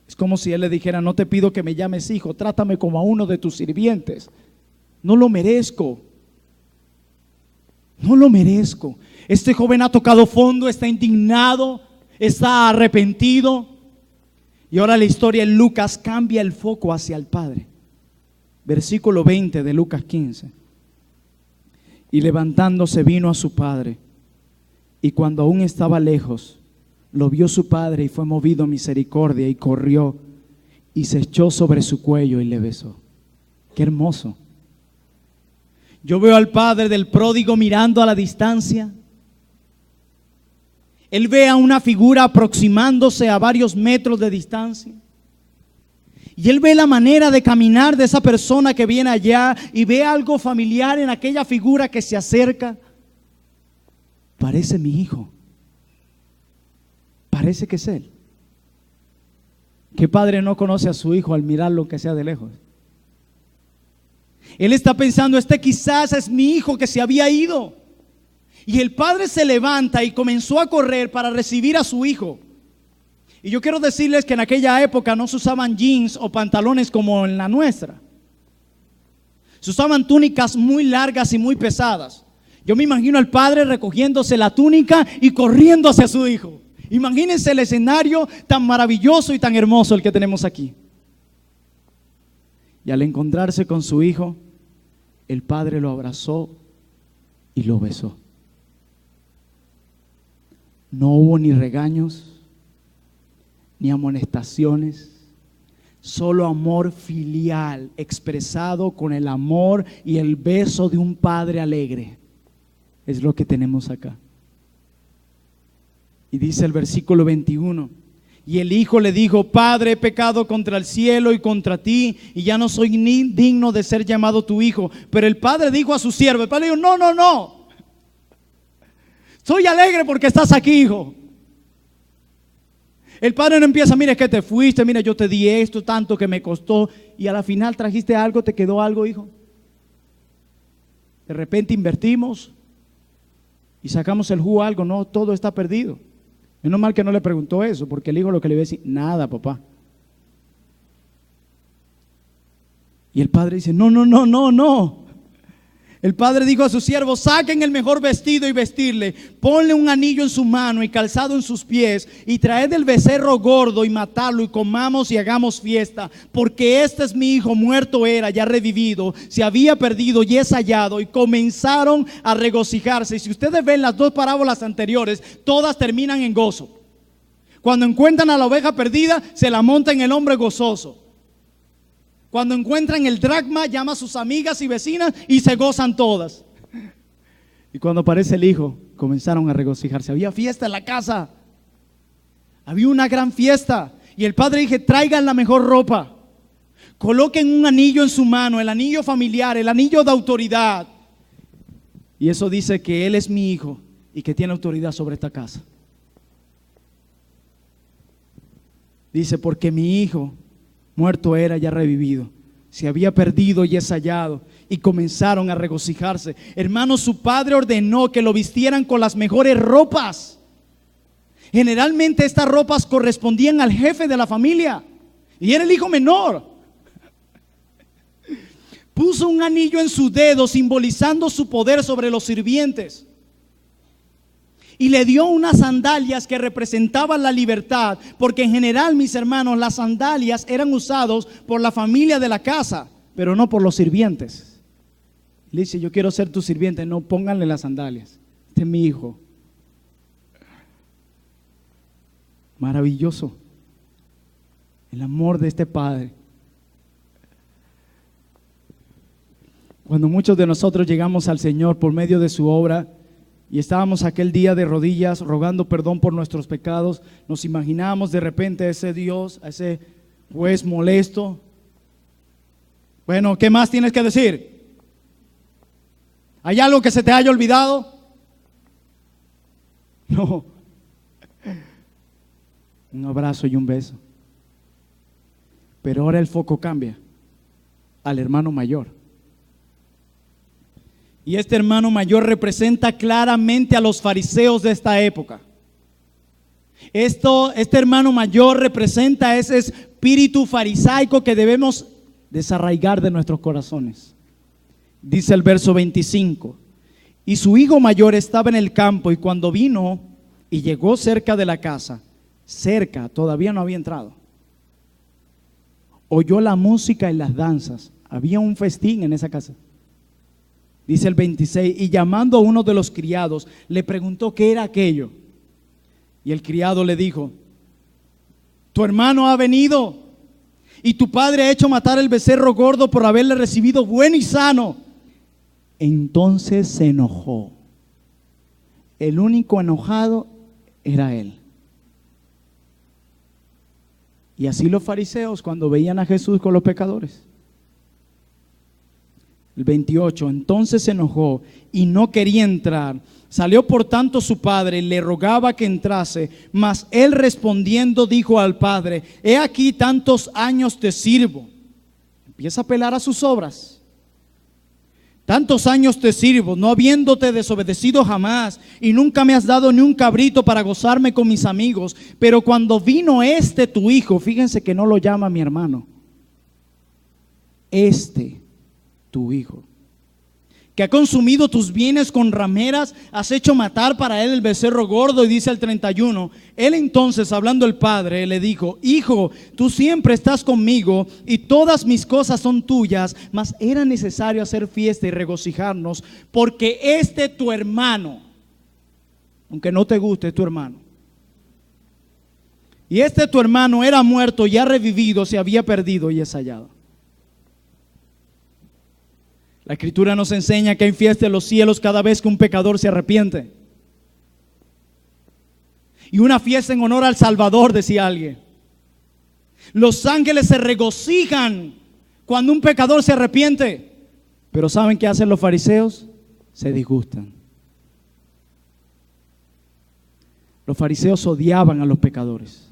Es como si Él le dijera: no te pido que me llames hijo, trátame como a uno de tus sirvientes. No lo merezco. No lo merezco. Este joven ha tocado fondo, está indignado, está arrepentido. Y ahora la historia en Lucas cambia el foco hacia el Padre. Versículo 20 de Lucas 15. Y levantándose vino a su padre, y cuando aún estaba lejos, lo vio su padre y fue movido a misericordia, y corrió y se echó sobre su cuello y le besó. Qué hermoso. Yo veo al padre del pródigo mirando a la distancia. Él ve a una figura aproximándose a varios metros de distancia. Y él ve la manera de caminar de esa persona que viene allá, y ve algo familiar en aquella figura que se acerca. Parece mi hijo. Parece que es él. ¿Qué padre no conoce a su hijo al mirarlo que sea de lejos? Él está pensando: este quizás es mi hijo que se había ido. Y el padre se levanta y comenzó a correr para recibir a su hijo. Y yo quiero decirles que en aquella época no se usaban jeans o pantalones como en la nuestra. Se usaban túnicas muy largas y muy pesadas. Yo me imagino al padre recogiéndose la túnica y corriendo hacia su hijo. Imagínense el escenario tan maravilloso y tan hermoso el que tenemos aquí. Y al encontrarse con su hijo, el padre lo abrazó y lo besó. No hubo ni regaños, ni amonestaciones, solo amor filial expresado con el amor y el beso de un padre alegre. Es lo que tenemos acá. Y dice el versículo 21: y el hijo le dijo: Padre, he pecado contra el cielo y contra ti, y ya no soy ni digno de ser llamado tu hijo. Pero el padre dijo a su siervo, el padre dijo: no, soy alegre porque estás aquí, hijo. El padre no empieza: mira, es que te fuiste, mira, yo te di esto, tanto que me costó, y a la final trajiste algo, te quedó algo, hijo. De repente invertimos y sacamos el jugo a algo. No, todo está perdido. Menos mal que no le preguntó eso, porque el hijo lo que le iba a decir: nada, papá. Y el padre dice: no. El padre dijo a su siervo: saquen el mejor vestido y vestirle, ponle un anillo en su mano y calzado en sus pies, y traed el becerro gordo y matadlo, y comamos y hagamos fiesta, porque este es mi hijo, muerto era, ya revivido, se había perdido y es hallado. Y comenzaron a regocijarse. Y si ustedes ven las dos parábolas anteriores, todas terminan en gozo. Cuando encuentran a la oveja perdida, se la montan el hombre gozoso. Cuando encuentran el dracma, llama a sus amigas y vecinas y se gozan todas. Y cuando aparece el hijo, comenzaron a regocijarse. Había fiesta en la casa. Había una gran fiesta. Y el padre dijo: traigan la mejor ropa, coloquen un anillo en su mano, el anillo familiar, el anillo de autoridad. Y eso dice que él es mi hijo y que tiene autoridad sobre esta casa. Dice: porque mi hijo muerto era, ya revivido, se había perdido y es hallado, y comenzaron a regocijarse. Hermanos, su padre ordenó que lo vistieran con las mejores ropas. Generalmente estas ropas correspondían al jefe de la familia y era el hijo menor. Puso un anillo en su dedo simbolizando su poder sobre los sirvientes. Y le dio unas sandalias que representaban la libertad, porque en general, mis hermanos, las sandalias eran usados por la familia de la casa, pero no por los sirvientes. Le dice: yo quiero ser tu sirviente, no, pónganle las sandalias. Este es mi hijo. Maravilloso el amor de este padre. Cuando muchos de nosotros llegamos al Señor por medio de su obra y estábamos aquel día de rodillas rogando perdón por nuestros pecados, nos imaginábamos de repente a ese Dios, a ese juez molesto. Bueno, ¿qué más tienes que decir? ¿Hay algo que se te haya olvidado? No. Un abrazo y un beso. Pero ahora el foco cambia al hermano mayor. Y este hermano mayor representa claramente a los fariseos de esta época. Este hermano mayor representa ese espíritu farisaico que debemos desarraigar de nuestros corazones. Dice el verso 25: y su hijo mayor estaba en el campo, y cuando vino y llegó cerca de la casa, cerca, todavía no había entrado, oyó la música y las danzas. Había un festín en esa casa. Dice el 26: y llamando a uno de los criados, le preguntó qué era aquello. Y el criado le dijo: tu hermano ha venido, y tu padre ha hecho matar el becerro gordo por haberle recibido bueno y sano. Entonces se enojó. El único enojado era él. Y así los fariseos cuando veían a Jesús con los pecadores. El 28: entonces se enojó y no quería entrar. Salió por tanto su padre, le rogaba que entrase, mas él respondiendo dijo al padre: he aquí tantos años te sirvo. Empieza a apelar a sus obras. Tantos años te sirvo, no habiéndote desobedecido jamás, y nunca me has dado ni un cabrito para gozarme con mis amigos. Pero cuando vino este tu hijo, fíjense que no lo llama mi hermano, tu hijo, que ha consumido tus bienes con rameras, has hecho matar para él el becerro gordo. Y dice el 31: él entonces, hablando el padre, le dijo: hijo, tú siempre estás conmigo y todas mis cosas son tuyas, mas era necesario hacer fiesta y regocijarnos, porque tu hermano, aunque no te guste, es tu hermano, y tu hermano era muerto y ha revivido, se había perdido y es hallado. La Escritura nos enseña que hay fiesta en los cielos cada vez que un pecador se arrepiente. Y una fiesta en honor al Salvador, decía alguien. Los ángeles se regocijan cuando un pecador se arrepiente. Pero ¿saben qué hacen los fariseos? Se disgustan. Los fariseos odiaban a los pecadores.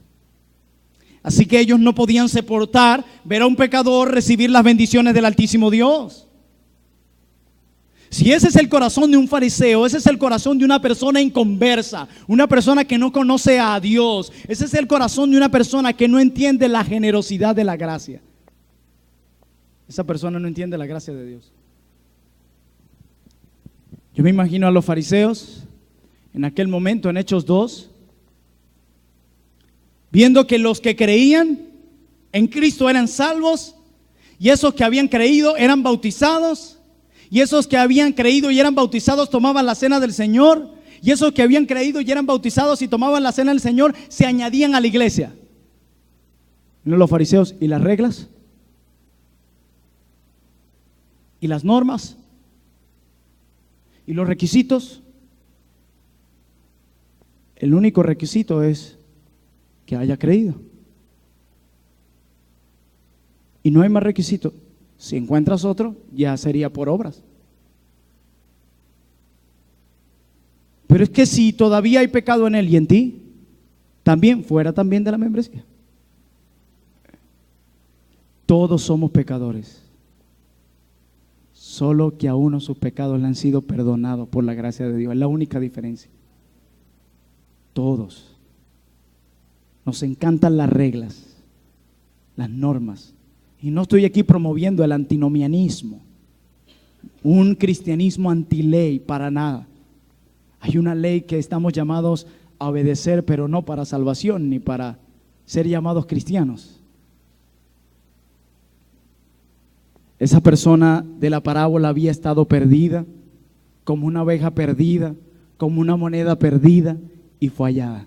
Así que ellos no podían soportar ver a un pecador recibir las bendiciones del Altísimo Dios. Si ese es el corazón de un fariseo, ese es el corazón de una persona inconversa, una persona que no conoce a Dios, ese es el corazón de una persona que no entiende la generosidad de la gracia. Esa persona no entiende la gracia de Dios. Yo me imagino a los fariseos en aquel momento, en Hechos 2, viendo que los que creían en Cristo eran salvos, y esos que habían creído eran bautizados, y esos que habían creído y eran bautizados tomaban la cena del Señor, y esos que habían creído y eran bautizados y tomaban la cena del Señor se añadían a la iglesia. ¿No los fariseos? ¿Y las reglas? ¿Y las normas? ¿Y los requisitos? El único requisito es que haya creído. Y no hay más requisito. Si encuentras otro, ya sería por obras. Pero es que si todavía hay pecado en él y en ti, también, fuera también de la membresía. Todos somos pecadores. solo que a uno sus pecados le han sido perdonados por la gracia de Dios. Es la única diferencia. Todos. Nos encantan las reglas, las normas. Y no estoy aquí promoviendo el antinomianismo, un cristianismo antiley, para nada. Hay una ley que estamos llamados a obedecer, pero no para salvación ni para ser llamados cristianos. Esa persona de la parábola había estado perdida, como una oveja perdida, como una moneda perdida, y fue hallada.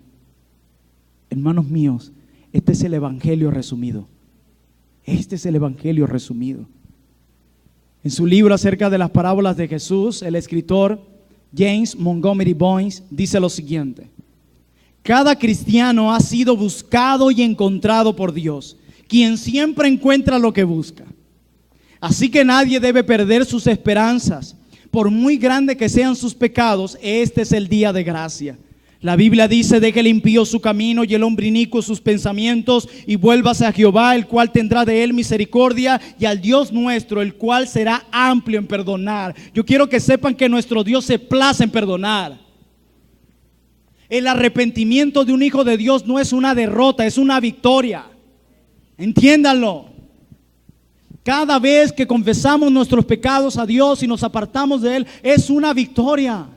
Hermanos míos, este es el evangelio resumido. Este es el evangelio resumido. En su libro acerca de las parábolas de Jesús, el escritor James Montgomery Boyce dice lo siguiente: cada cristiano ha sido buscado y encontrado por Dios, quien siempre encuentra lo que busca. Así que nadie debe perder sus esperanzas. Por muy grande que sean sus pecados, este es el día de gracia. La Biblia dice: deje el impío su camino y el hombre inicuo sus pensamientos, y vuélvase a Jehová, el cual tendrá de él misericordia, y al Dios nuestro, el cual será amplio en perdonar. Yo quiero que sepan que nuestro Dios se place en perdonar. El arrepentimiento de un hijo de Dios no es una derrota, es una victoria. Entiéndanlo. Cada vez que confesamos nuestros pecados a Dios y nos apartamos de Él, es una victoria.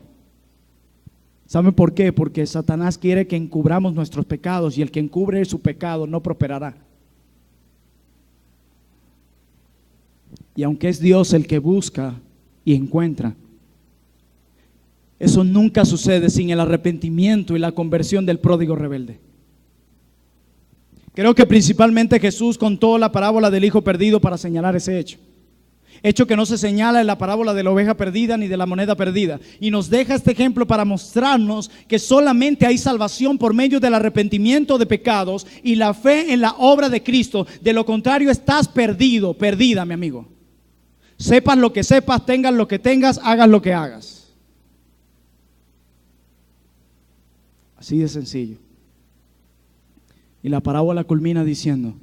¿Saben por qué? Porque Satanás quiere que encubramos nuestros pecados, y el que encubre su pecado no prosperará. Y aunque es Dios el que busca y encuentra, eso nunca sucede sin el arrepentimiento y la conversión del pródigo rebelde. Creo que principalmente Jesús contó la parábola del hijo perdido para señalar ese hecho. Hecho que no se señala en la parábola de la oveja perdida ni de la moneda perdida. Y nos deja este ejemplo para mostrarnos que solamente hay salvación por medio del arrepentimiento de pecados y la fe en la obra de Cristo. De lo contrario, estás perdido, perdida, mi amigo. Sepas lo que sepas, tengas lo que tengas, hagas lo que hagas. Así de sencillo. Y la parábola culmina diciendo: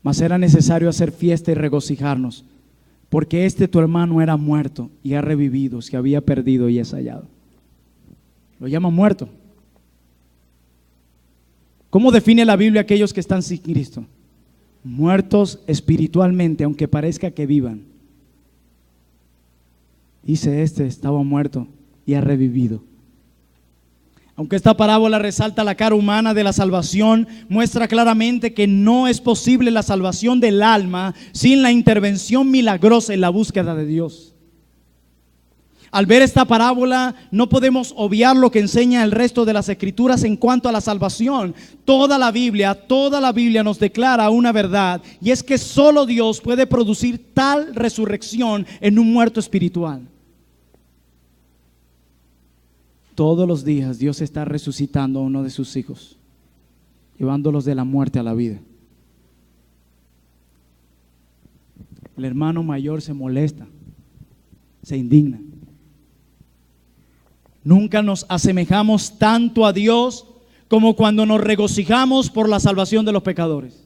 mas era necesario hacer fiesta y regocijarnos, porque tu hermano era muerto y ha revivido, se había perdido y es hallado. Lo llama muerto. ¿Cómo define la Biblia a aquellos que están sin Cristo? Muertos espiritualmente, aunque parezca que vivan. Dice: estaba muerto y ha revivido. Aunque esta parábola resalta la cara humana de la salvación, muestra claramente que no es posible la salvación del alma sin la intervención milagrosa en la búsqueda de Dios. Al ver esta parábola, no podemos obviar lo que enseña el resto de las escrituras en cuanto a la salvación. Toda la Biblia nos declara una verdad, y es que solo Dios puede producir tal resurrección en un muerto espiritual. Todos los días Dios está resucitando a uno de sus hijos, llevándolos de la muerte a la vida. El hermano mayor se molesta, se indigna. Nunca nos asemejamos tanto a Dios como cuando nos regocijamos por la salvación de los pecadores.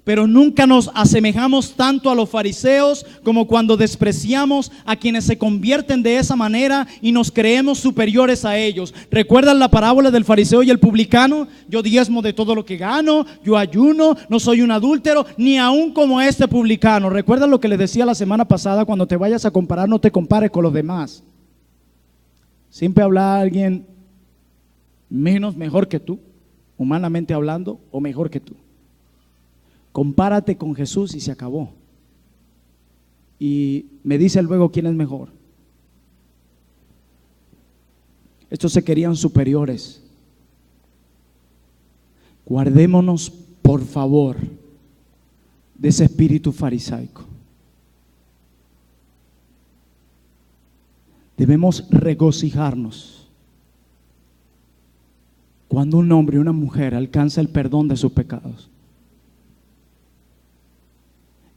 Pero nunca nos asemejamos tanto a los fariseos como cuando despreciamos a quienes se convierten de esa manera y nos creemos superiores a ellos. ¿Recuerdan la parábola del fariseo y el publicano? Yo diezmo de todo lo que gano, yo ayuno, no soy un adúltero, ni aún como este publicano. ¿Recuerdan lo que les decía la semana pasada? Cuando te vayas a comparar, no te compares con los demás. Siempre habla a alguien mejor que tú, humanamente hablando, o mejor que tú. Compárate con Jesús y se acabó. Y me dice luego quién es mejor. Estos se querían superiores. Guardémonos, por favor, de ese espíritu farisaico. Debemos regocijarnos cuando un hombre y una mujer alcanza el perdón de sus pecados.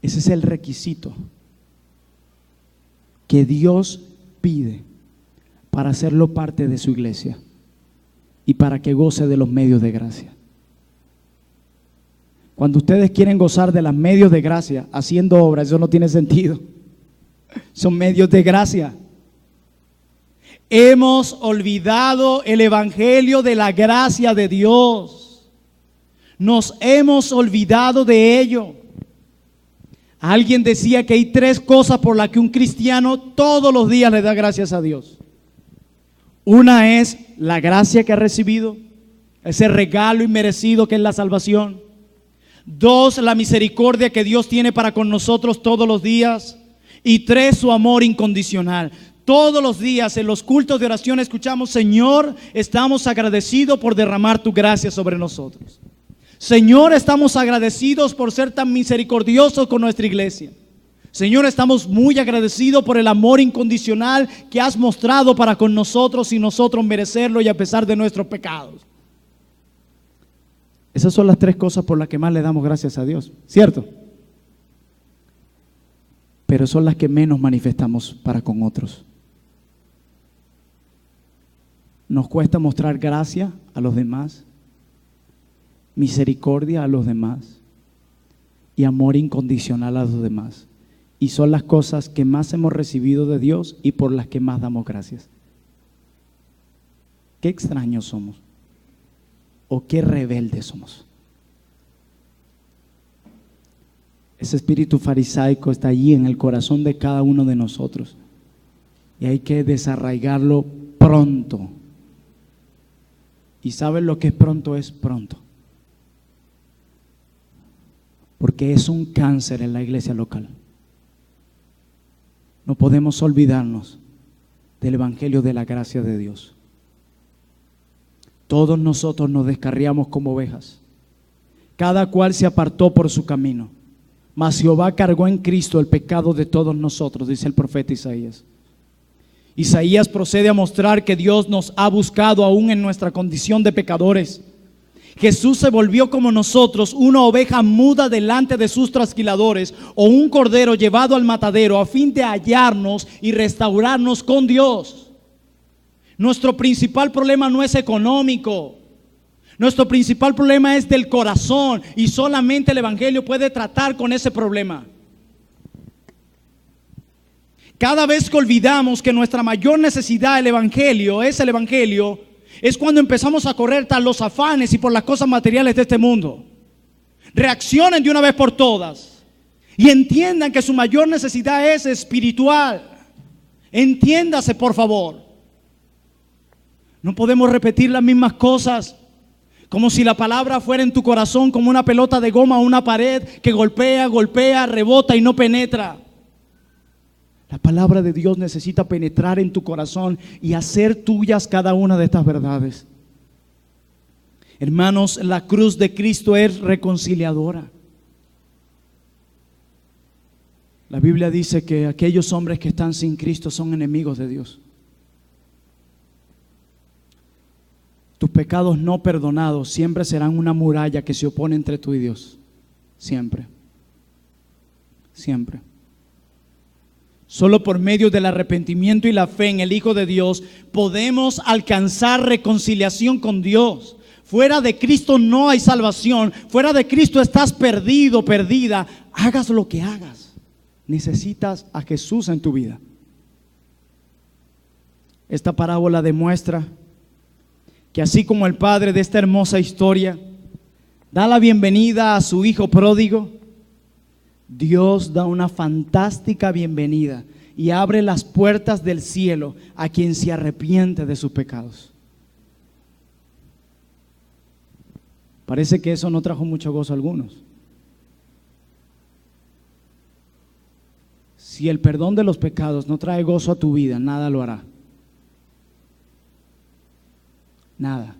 Ese es el requisito que Dios pide para hacerlo parte de su iglesia y para que goce de los medios de gracia. Cuando ustedes quieren gozar de los medios de gracia haciendo obras, eso no tiene sentido. Son medios de gracia. Hemos olvidado el evangelio de la gracia de Dios. Nos hemos olvidado de ello. Alguien decía que hay 3 cosas por las que un cristiano todos los días le da gracias a Dios. Una es la gracia que ha recibido, ese regalo inmerecido que es la salvación. 2, la misericordia que Dios tiene para con nosotros todos los días. Y 3, su amor incondicional. Todos los días en los cultos de oración escuchamos: Señor, estamos agradecidos por derramar tu gracia sobre nosotros. Señor, estamos agradecidos por ser tan misericordiosos con nuestra iglesia. Señor, estamos muy agradecidos por el amor incondicional que has mostrado para con nosotros sin nosotros merecerlo y a pesar de nuestros pecados. Esas son las 3 cosas por las que más le damos gracias a Dios, ¿cierto? Pero son las que menos manifestamos para con otros. Nos cuesta mostrar gracia a los demás, misericordia a los demás y amor incondicional a los demás. Y son las cosas que más hemos recibido de Dios y por las que más damos gracias. Qué extraños somos o qué rebeldes somos. Ese espíritu farisaico está allí en el corazón de cada uno de nosotros y hay que desarraigarlo pronto. ¿Y saben lo que es pronto? Es pronto. Porque es un cáncer en la iglesia local. No podemos olvidarnos del evangelio de la gracia de Dios. Todos nosotros nos descarriamos como ovejas. Cada cual se apartó por su camino. Mas Jehová cargó en Cristo el pecado de todos nosotros, dice el profeta Isaías. Isaías procede a mostrar que Dios nos ha buscado aún en nuestra condición de pecadores. Jesús se volvió como nosotros, una oveja muda delante de sus trasquiladores, o un cordero llevado al matadero, a fin de hallarnos y restaurarnos con Dios. Nuestro principal problema no es económico. Nuestro principal problema es del corazón, y solamente el evangelio puede tratar con ese problema. Cada vez que olvidamos que nuestra mayor necesidad el evangelio es cuando empezamos a correr tras los afanes y por las cosas materiales de este mundo. Reaccionen de una vez por todas y entiendan que su mayor necesidad es espiritual. Entiéndase, por favor. No podemos repetir las mismas cosas como si la palabra fuera en tu corazón como una pelota de goma o una pared que golpea, rebota y no penetra. La palabra de Dios necesita penetrar en tu corazón y hacer tuyas cada una de estas verdades. Hermanos, la cruz de Cristo es reconciliadora. La Biblia dice que aquellos hombres que están sin Cristo son enemigos de Dios. Tus pecados no perdonados siempre serán una muralla que se opone entre tú y Dios. Siempre. Siempre. Solo por medio del arrepentimiento y la fe en el Hijo de Dios podemos alcanzar reconciliación con Dios. Fuera de Cristo no hay salvación. Fuera de Cristo estás perdido, perdida. Hagas lo que hagas, necesitas a Jesús en tu vida. Esta parábola demuestra que así como el padre de esta hermosa historia da la bienvenida a su hijo pródigo, Dios da una fantástica bienvenida y abre las puertas del cielo a quien se arrepiente de sus pecados. Parece que eso no trajo mucho gozo a algunos. Si el perdón de los pecados no trae gozo a tu vida, nada lo hará. Nada.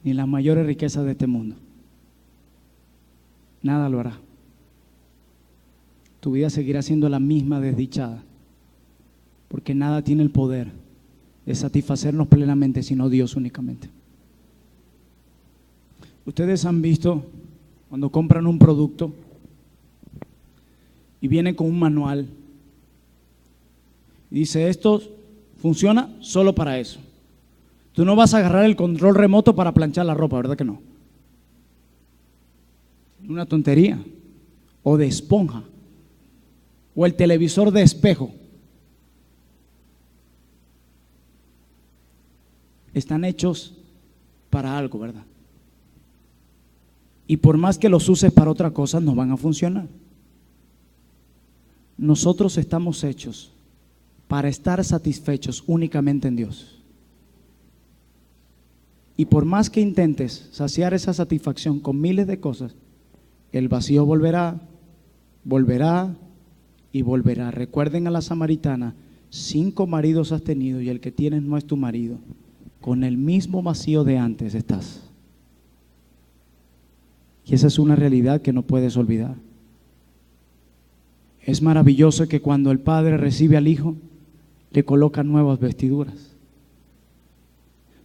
Ni las mayores riquezas de este mundo. Nada lo hará. Tu vida seguirá siendo la misma desdichada, porque nada tiene el poder de satisfacernos plenamente sino Dios únicamente. Ustedes han visto cuando compran un producto y viene con un manual y dice: esto funciona solo para eso. Tú no vas a agarrar el control remoto para planchar la ropa, ¿verdad que no? Una tontería. O de esponja. O el televisor de espejo. Están hechos para algo, ¿verdad? Y por más que los uses para otra cosa, no van a funcionar. Nosotros estamos hechos para estar satisfechos únicamente en Dios. Y por más que intentes saciar esa satisfacción con miles de cosas, el vacío volverá, volverá y volverá. Recuerden a la samaritana, 5 maridos has tenido y el que tienes no es tu marido. Con el mismo vacío de antes estás. Y esa es una realidad que no puedes olvidar. Es maravilloso que cuando el Padre recibe al Hijo, le coloca nuevas vestiduras.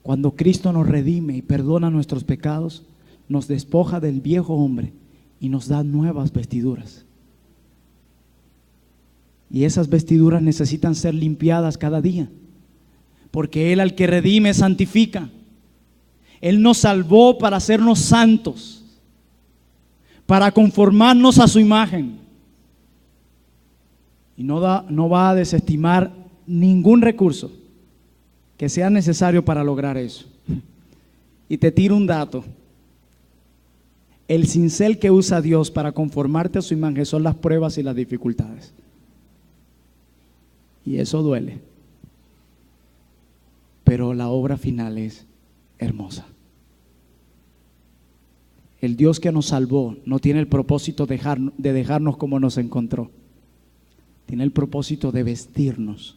Cuando Cristo nos redime y perdona nuestros pecados, nos despoja del viejo hombre y nos da nuevas vestiduras. Y esas vestiduras necesitan ser limpiadas cada día, porque Él al que redime santifica. Él nos salvó para hacernos santos, para conformarnos a su imagen. Y no va a desestimar ningún recurso que sea necesario para lograr eso. Y te tiro un dato. El cincel que usa Dios para conformarte a su imagen son las pruebas y las dificultades. Y eso duele. Pero la obra final es hermosa. El Dios que nos salvó no tiene el propósito de dejarnos como nos encontró. Tiene el propósito de vestirnos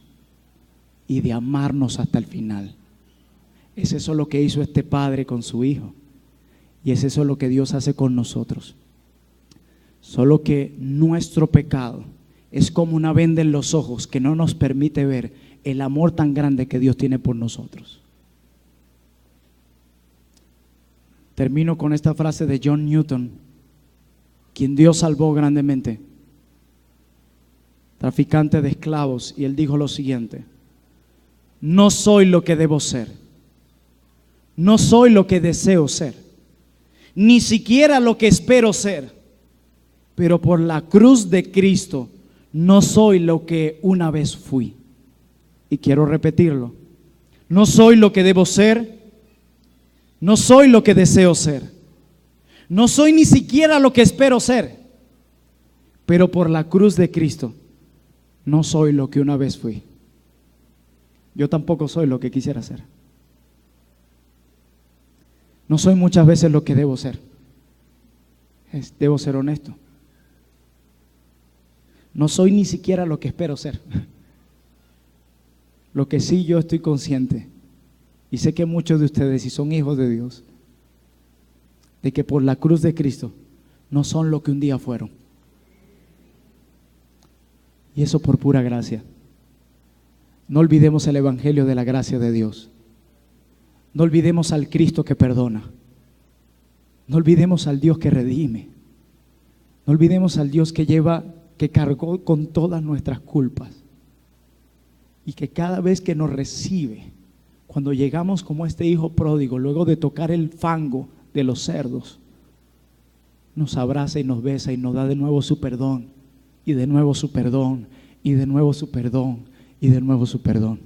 y de amarnos hasta el final. Es eso lo que hizo este Padre con su Hijo. Y es eso lo que Dios hace con nosotros. Solo que nuestro pecado es como una venda en los ojos que no nos permite ver el amor tan grande que Dios tiene por nosotros. Termino con esta frase de John Newton, quien Dios salvó grandemente, traficante de esclavos, y él dijo lo siguiente: no soy lo que debo ser, no soy lo que deseo ser, ni siquiera lo que espero ser, pero por la cruz de Cristo no soy lo que una vez fui. Y quiero repetirlo: no soy lo que debo ser, no soy lo que deseo ser, no soy ni siquiera lo que espero ser, pero por la cruz de Cristo no soy lo que una vez fui. Yo tampoco soy lo que quisiera ser. No soy muchas veces lo que debo ser. Debo ser honesto. No soy ni siquiera lo que espero ser. Lo que sí yo estoy consciente, y sé que muchos de ustedes, si son hijos de Dios, de que por la cruz de Cristo no son lo que un día fueron. Y eso por pura gracia. No olvidemos el evangelio de la gracia de Dios. No olvidemos al Cristo que perdona. No olvidemos al Dios que redime. No olvidemos al Dios que cargó con todas nuestras culpas. Y que cada vez que nos recibe, cuando llegamos como este hijo pródigo, luego de tocar el fango de los cerdos, nos abraza y nos besa y nos da de nuevo su perdón, y de nuevo su perdón, y de nuevo su perdón, y de nuevo su perdón.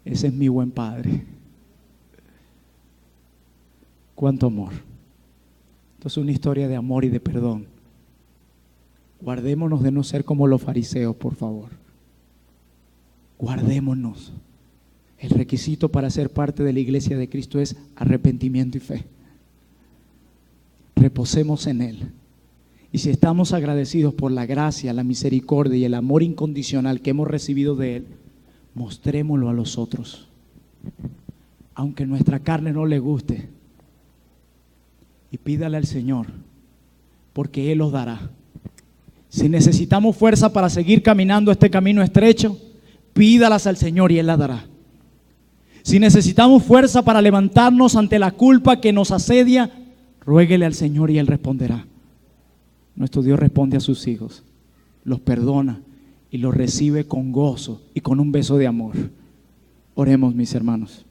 Ese es mi buen Padre. Cuánto amor. Esto es una historia de amor y de perdón. Guardémonos de no ser como los fariseos, por favor. Guardémonos. El requisito para ser parte de la iglesia de Cristo es arrepentimiento y fe. Reposemos en Él. Y si estamos agradecidos por la gracia, la misericordia y el amor incondicional que hemos recibido de Él, mostrémoslo a los otros. Aunque nuestra carne no le guste. Y pídale al Señor, porque Él los dará. Si necesitamos fuerza para seguir caminando este camino estrecho, pídalas al Señor y Él las dará. Si necesitamos fuerza para levantarnos ante la culpa que nos asedia, ruéguele al Señor y Él responderá. Nuestro Dios responde a sus hijos, los perdona y los recibe con gozo y con un beso de amor. Oremos, mis hermanos.